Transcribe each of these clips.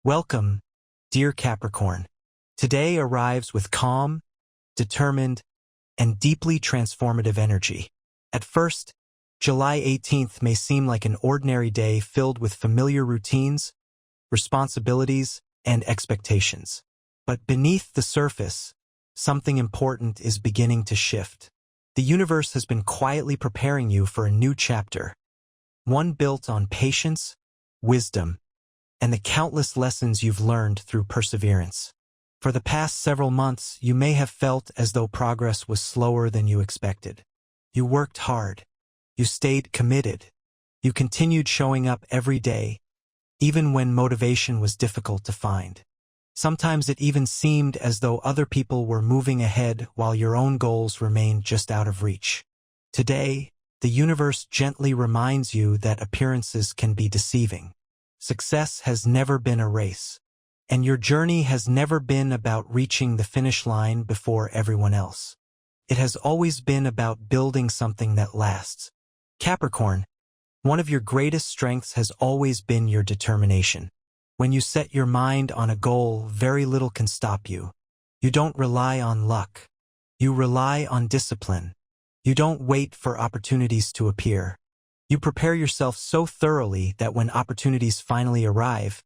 Welcome, dear Capricorn. Today arrives with calm, determined, and deeply transformative energy. At first, July 18th may seem like an ordinary day filled with familiar routines, responsibilities, and expectations. But beneath the surface, something important is beginning to shift. The universe has been quietly preparing you for a new chapter, one built on patience, wisdom, and the countless lessons you've learned through perseverance. For the past several months, you may have felt as though progress was slower than you expected. You worked hard. You stayed committed. You continued showing up every day, even when motivation was difficult to find. Sometimes it even seemed as though other people were moving ahead while your own goals remained just out of reach. Today, the universe gently reminds you that appearances can be deceiving. Success has never been a race, and your journey has never been about reaching the finish line before everyone else. It has always been about building something that lasts. Capricorn, one of your greatest strengths has always been your determination. When you set your mind on a goal, very little can stop you. You don't rely on luck. You rely on discipline. You don't wait for opportunities to appear. You prepare yourself so thoroughly that when opportunities finally arrive,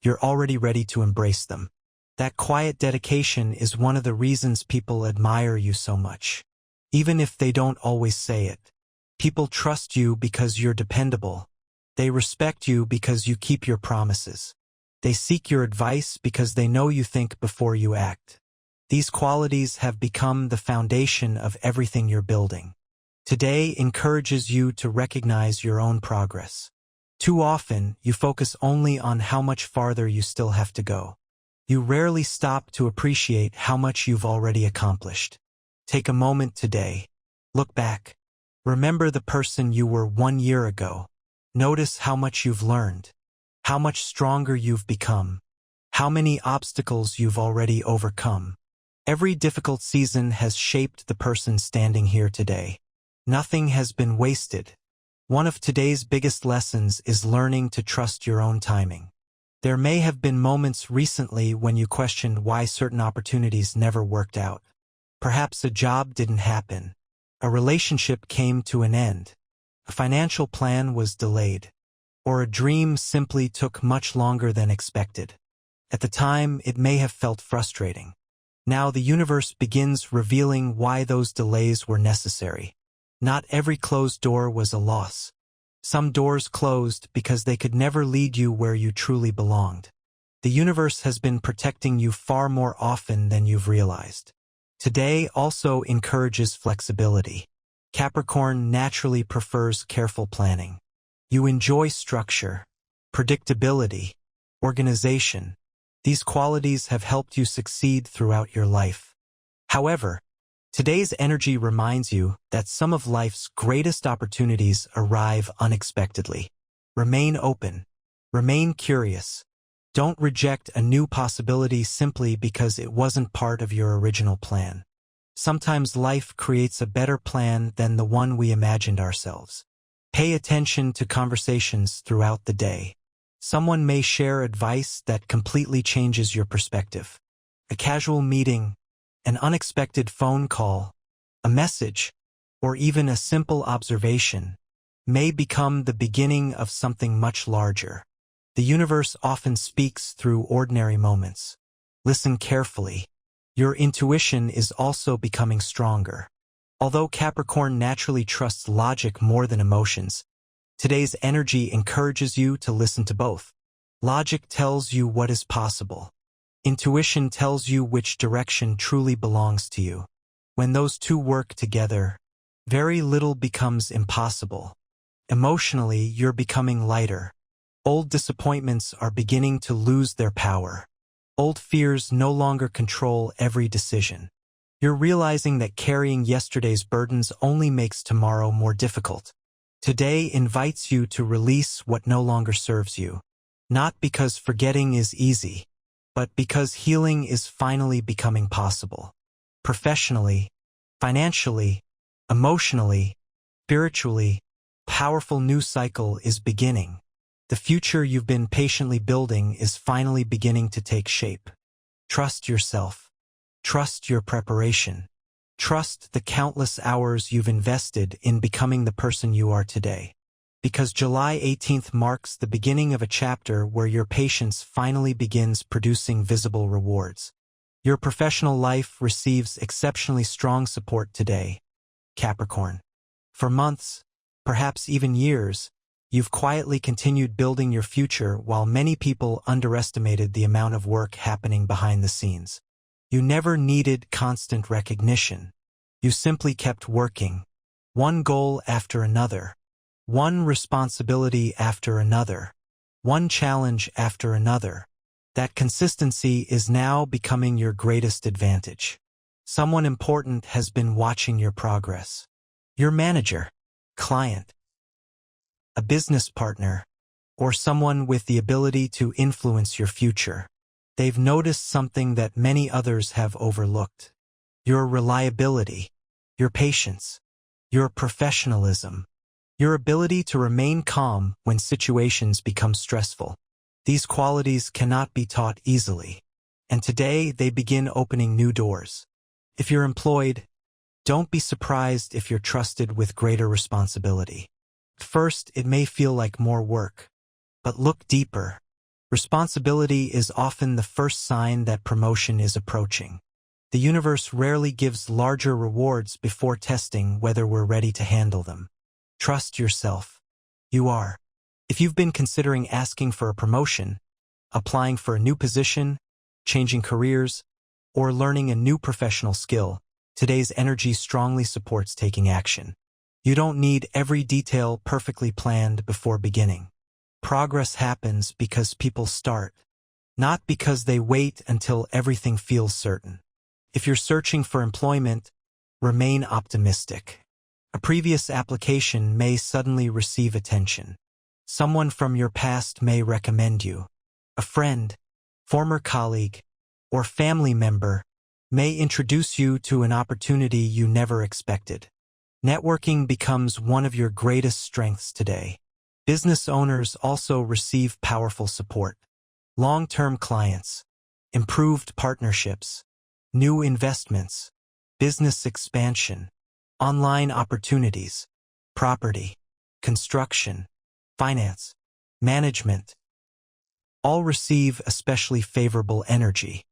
you're already ready to embrace them. That quiet dedication is one of the reasons people admire you so much. Even if they don't always say it. People trust you because you're dependable. They respect you because you keep your promises. They seek your advice because they know you think before you act. These qualities have become the foundation of everything you're building. Today encourages you to recognize your own progress. Too often, you focus only on how much farther you still have to go. You rarely stop to appreciate how much you've already accomplished. Take a moment today. Look back. Remember the person you were 1 year ago. Notice how much you've learned, how much stronger you've become, how many obstacles you've already overcome. Every difficult season has shaped the person standing here today. Nothing has been wasted. One of today's biggest lessons is learning to trust your own timing. There may have been moments recently when you questioned why certain opportunities never worked out. Perhaps a job didn't happen. A relationship came to an end. A financial plan was delayed. Or a dream simply took much longer than expected. At the time, it may have felt frustrating. Now the universe begins revealing why those delays were necessary. Not every closed door was a loss. Some doors closed because they could never lead you where you truly belonged. The universe has been protecting you far more often than you've realized. Today also encourages flexibility. Capricorn naturally prefers careful planning. You enjoy structure, predictability, organization. These qualities have helped you succeed throughout your life. However, today's energy reminds you that some of life's greatest opportunities arrive unexpectedly. Remain open. Remain curious. Don't reject a new possibility simply because it wasn't part of your original plan. Sometimes life creates a better plan than the one we imagined ourselves. Pay attention to conversations throughout the day. Someone may share advice that completely changes your perspective. A casual meeting, an unexpected phone call, a message, or even a simple observation may become the beginning of something much larger. The universe often speaks through ordinary moments. Listen carefully. Your intuition is also becoming stronger. Although Capricorn naturally trusts logic more than emotions, today's energy encourages you to listen to both. Logic tells you what is possible. Intuition tells you which direction truly belongs to you. When those two work together, very little becomes impossible. Emotionally, you're becoming lighter. Old disappointments are beginning to lose their power. Old fears no longer control every decision. You're realizing that carrying yesterday's burdens only makes tomorrow more difficult. Today invites you to release what no longer serves you. Not because forgetting is easy, but because healing is finally becoming possible. Professionally, financially, emotionally, spiritually, powerful new cycle is beginning. The future you've been patiently building is finally beginning to take shape. Trust yourself. Trust your preparation. Trust the countless hours you've invested in becoming the person you are today. Because July 18th marks the beginning of a chapter where your patience finally begins producing visible rewards. Your professional life receives exceptionally strong support today, Capricorn. For months, perhaps even years, you've quietly continued building your future while many people underestimated the amount of work happening behind the scenes. You never needed constant recognition. You simply kept working, one goal after another, one responsibility after another, one challenge after another. That consistency is now becoming your greatest advantage. Someone important has been watching your progress. Your manager, client, a business partner, or someone with the ability to influence your future. They've noticed something that many others have overlooked. Your reliability, your patience, your professionalism, your ability to remain calm when situations become stressful. These qualities cannot be taught easily, and today they begin opening new doors. If you're employed, don't be surprised if you're trusted with greater responsibility. At first, it may feel like more work, but look deeper. Responsibility is often the first sign that promotion is approaching. The universe rarely gives larger rewards before testing whether we're ready to handle them. Trust yourself. You are. If you've been considering asking for a promotion, applying for a new position, changing careers, or learning a new professional skill, today's energy strongly supports taking action. You don't need every detail perfectly planned before beginning. Progress happens because people start, not because they wait until everything feels certain. If you're searching for employment, remain optimistic. A previous application may suddenly receive attention. Someone from your past may recommend you. A friend, former colleague, or family member may introduce you to an opportunity you never expected. Networking becomes one of your greatest strengths today. Business owners also receive powerful support. Long-term clients, improved partnerships, new investments, business expansion, online opportunities, property, construction, finance, management, all receive especially favorable energy.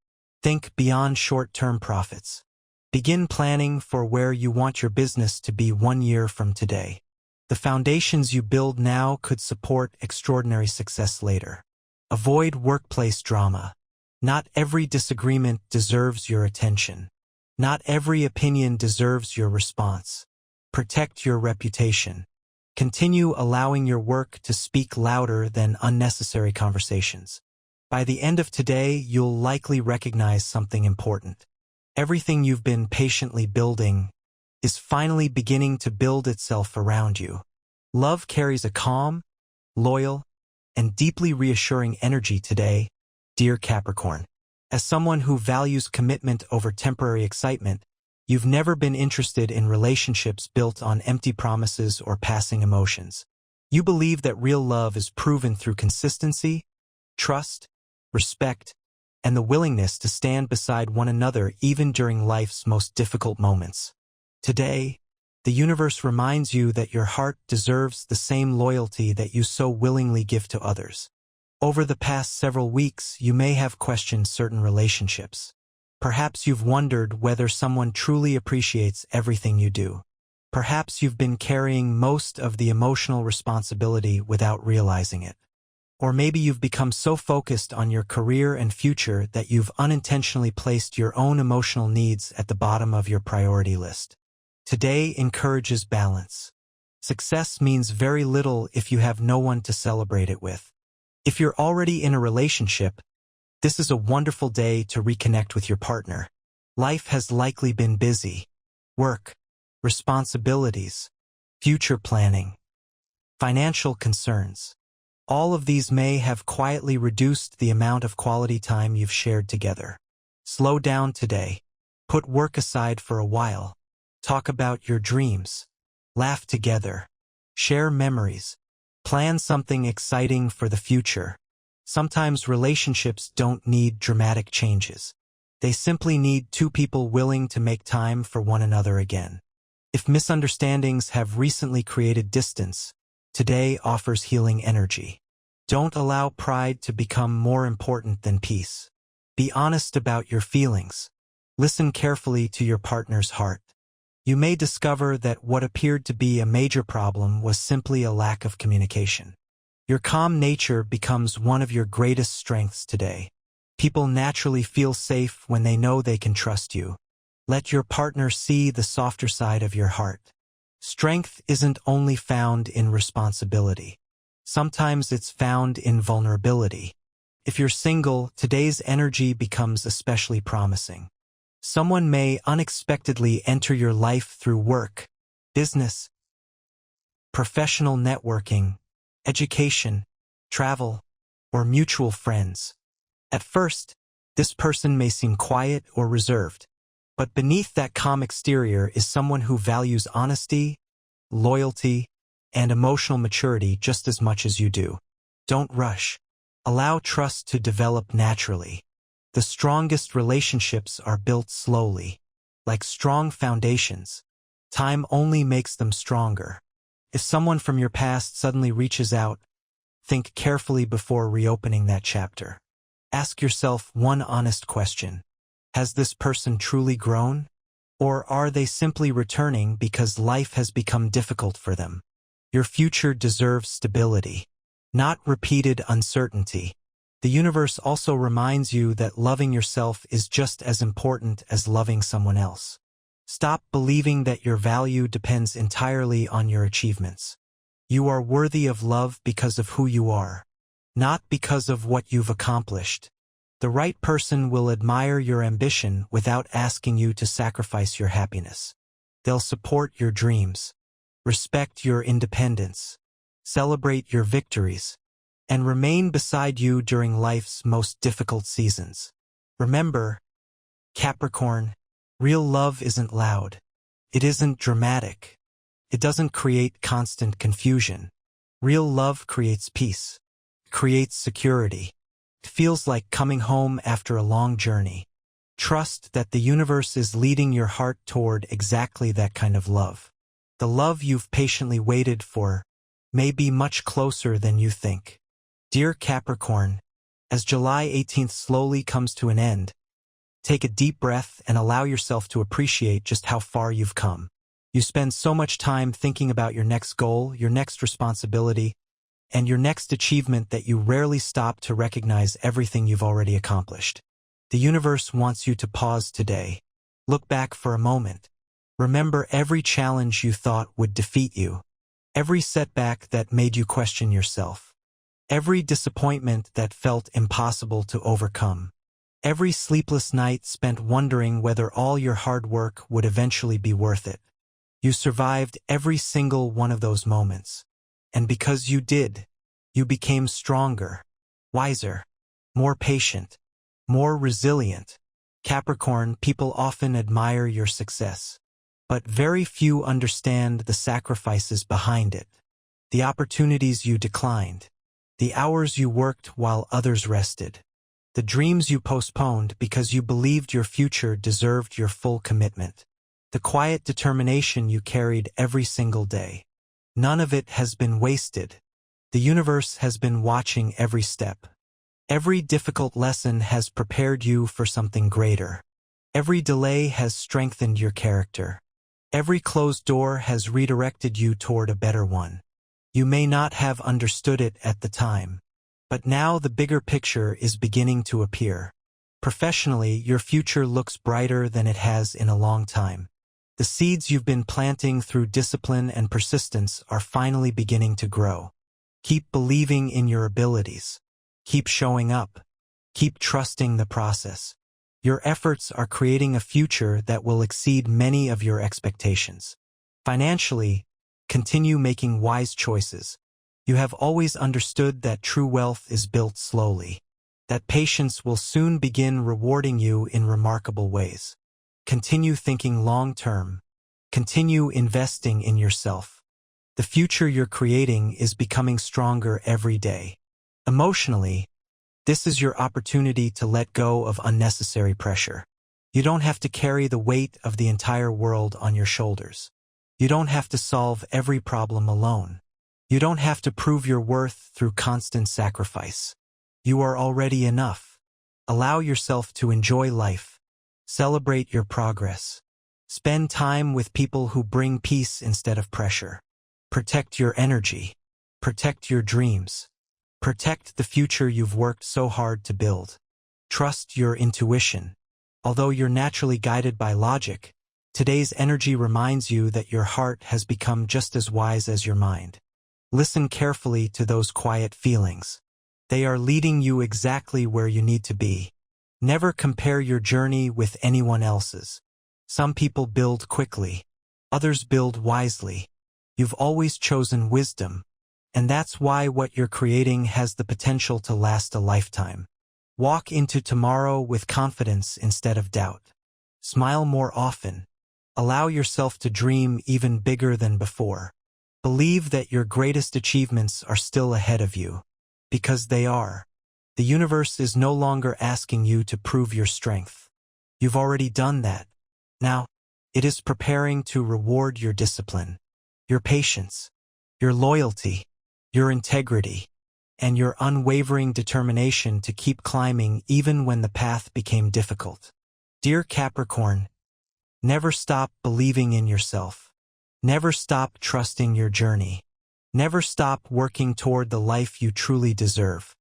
Think beyond short-term profits. Begin planning for where you want your business to be 1 year from today. The foundations you build now could support extraordinary success later. Avoid workplace drama. Not every disagreement deserves your attention. Not every opinion deserves your response. Protect your reputation. Continue allowing your work to speak louder than unnecessary conversations. By the end of today, you'll likely recognize something important. Everything you've been patiently building is finally beginning to build itself around you. Love carries a calm, loyal, and deeply reassuring energy today, dear Capricorn. As someone who values commitment over temporary excitement, you've never been interested in relationships built on empty promises or passing emotions. You believe that real love is proven through consistency, trust, respect, and the willingness to stand beside one another even during life's most difficult moments. Today, the universe reminds you that your heart deserves the same loyalty that you so willingly give to others. Over the past several weeks, you may have questioned certain relationships. Perhaps you've wondered whether someone truly appreciates everything you do. Perhaps you've been carrying most of the emotional responsibility without realizing it. Or maybe you've become so focused on your career and future that you've unintentionally placed your own emotional needs at the bottom of your priority list. Today encourages balance. Success means very little if you have no one to celebrate it with. If you're already in a relationship, this is a wonderful day to reconnect with your partner. Life has likely been busy. Work, responsibilities, future planning, financial concerns. All of these may have quietly reduced the amount of quality time you've shared together. Slow down today. Put work aside for a while. Talk about your dreams. Laugh together. Share memories. Plan something exciting for the future. Sometimes relationships don't need dramatic changes. They simply need two people willing to make time for one another again. If misunderstandings have recently created distance, today offers healing energy. Don't allow pride to become more important than peace. Be honest about your feelings. Listen carefully to your partner's heart. You may discover that what appeared to be a major problem was simply a lack of communication. Your calm nature becomes one of your greatest strengths today. People naturally feel safe when they know they can trust you. Let your partner see the softer side of your heart. Strength isn't only found in responsibility. Sometimes it's found in vulnerability. If you're single, today's energy becomes especially promising. Someone may unexpectedly enter your life through work, business, professional networking, education, travel, or mutual friends. At first, this person may seem quiet or reserved, but beneath that calm exterior is someone who values honesty, loyalty, and emotional maturity just as much as you do. Don't rush. Allow trust to develop naturally. The strongest relationships are built slowly. Like strong foundations, time only makes them stronger. If someone from your past suddenly reaches out, think carefully before reopening that chapter. Ask yourself one honest question. Has this person truly grown? Or are they simply returning because life has become difficult for them? Your future deserves stability, not repeated uncertainty. The universe also reminds you that loving yourself is just as important as loving someone else. Stop believing that your value depends entirely on your achievements. You are worthy of love because of who you are, not because of what you've accomplished. The right person will admire your ambition without asking you to sacrifice your happiness. They'll support your dreams, respect your independence, celebrate your victories, and remain beside you during life's most difficult seasons. Remember, Capricorn, real love isn't loud. It isn't dramatic. It doesn't create constant confusion. Real love creates peace, creates security. It feels like coming home after a long journey. Trust that the universe is leading your heart toward exactly that kind of love. The love you've patiently waited for may be much closer than you think. Dear Capricorn, as July 18th slowly comes to an end, take a deep breath and allow yourself to appreciate just how far you've come. You spend so much time thinking about your next goal, your next responsibility, and your next achievement that you rarely stop to recognize everything you've already accomplished. The universe wants you to pause today. Look back for a moment. Remember every challenge you thought would defeat you, every setback that made you question yourself, every disappointment that felt impossible to overcome, every sleepless night spent wondering whether all your hard work would eventually be worth it. You survived every single one of those moments. And because you did, you became stronger, wiser, more patient, more resilient. Capricorn, people often admire your success, but very few understand the sacrifices behind it, the opportunities you declined, the hours you worked while others rested, the dreams you postponed because you believed your future deserved your full commitment, the quiet determination you carried every single day. None of it has been wasted. The universe has been watching every step. Every difficult lesson has prepared you for something greater. Every delay has strengthened your character. Every closed door has redirected you toward a better one. You may not have understood it at the time, but now the bigger picture is beginning to appear. Professionally, your future looks brighter than it has in a long time. The seeds you've been planting through discipline and persistence are finally beginning to grow. Keep believing in your abilities. Keep showing up. Keep trusting the process. Your efforts are creating a future that will exceed many of your expectations. Financially, continue making wise choices. You have always understood that true wealth is built slowly, that patience will soon begin rewarding you in remarkable ways. Continue thinking long-term. Continue investing in yourself. The future you're creating is becoming stronger every day. Emotionally, this is your opportunity to let go of unnecessary pressure. You don't have to carry the weight of the entire world on your shoulders. You don't have to solve every problem alone. You don't have to prove your worth through constant sacrifice. You are already enough. Allow yourself to enjoy life. Celebrate your progress. Spend time with people who bring peace instead of pressure. Protect your energy. Protect your dreams. Protect the future you've worked so hard to build. Trust your intuition. Although you're naturally guided by logic, today's energy reminds you that your heart has become just as wise as your mind. Listen carefully to those quiet feelings. They are leading you exactly where you need to be. Never compare your journey with anyone else's. Some people build quickly. Others build wisely. You've always chosen wisdom. And that's why what you're creating has the potential to last a lifetime. Walk into tomorrow with confidence instead of doubt. Smile more often. Allow yourself to dream even bigger than before. Believe that your greatest achievements are still ahead of you. Because they are. The universe is no longer asking you to prove your strength. You've already done that. Now, it is preparing to reward your discipline, your patience, your loyalty, your integrity, and your unwavering determination to keep climbing even when the path became difficult. Dear Capricorn, never stop believing in yourself. Never stop trusting your journey. Never stop working toward the life you truly deserve.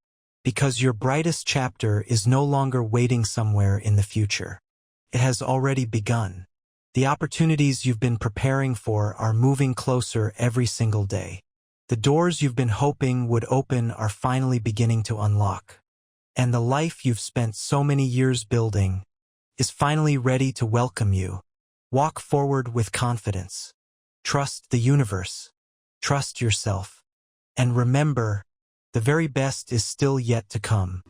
Because your brightest chapter is no longer waiting somewhere in the future. It has already begun. The opportunities you've been preparing for are moving closer every single day. The doors you've been hoping would open are finally beginning to unlock. And the life you've spent so many years building is finally ready to welcome you. Walk forward with confidence. Trust the universe. Trust yourself. And remember, the very best is still yet to come.